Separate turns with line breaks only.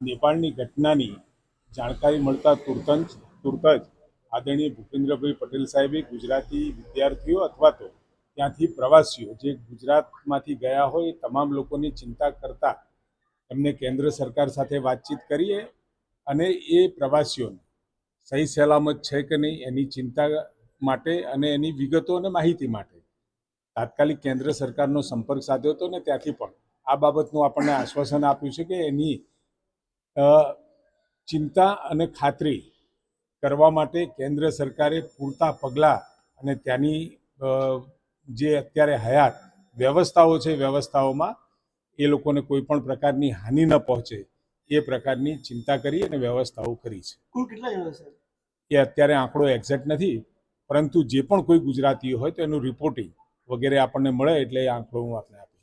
નેપાળની ઘટનાની જાણકારી મળતા તુરત જ આદરણીય ભૂપેન્દ્રભાઈ પટેલ સાહેબે ગુજરાતી વિદ્યાર્થીઓ અથવા તો ત્યાંથી પ્રવાસીઓ જે ગુજરાતમાંથી ગયા હોય એ તમામ લોકોની ચિંતા કરતા એમને કેન્દ્ર સરકાર સાથે વાતચીત કરીએ અને એ પ્રવાસીઓને સહી સલામત છે કે નહીં એની ચિંતા માટે અને એની વિગતો અને માહિતી માટે તાત્કાલિક કેન્દ્ર સરકારનો સંપર્ક સાધ્યો હતો ને ત્યાંથી પણ આ બાબતનું આપણને આશ્વાસન આપ્યું છે કે એની ચિંતા અને ખાતરી કરવા માટે કેન્દ્ર સરકારે પૂરતા પગલાં અને ત્યાંની જે અત્યારે હયાત વ્યવસ્થાઓ છે વ્યવસ્થાઓમાં એ લોકોને કોઈ પણ પ્રકારની હાનિ ન પહોંચે એ પ્રકારની ચિંતા કરી અને વ્યવસ્થાઓ કરી છે.
કુલ કેટલા જણા છે?
એ અત્યારે આંકડો એક્ઝેક્ટ નથી, પરંતુ જે પણ કોઈ ગુજરાતીઓ હોય તો એનું રિપોર્ટિંગ વગેરે આપણને મળે એટલે એ આંકડો હું આપને આપીશ.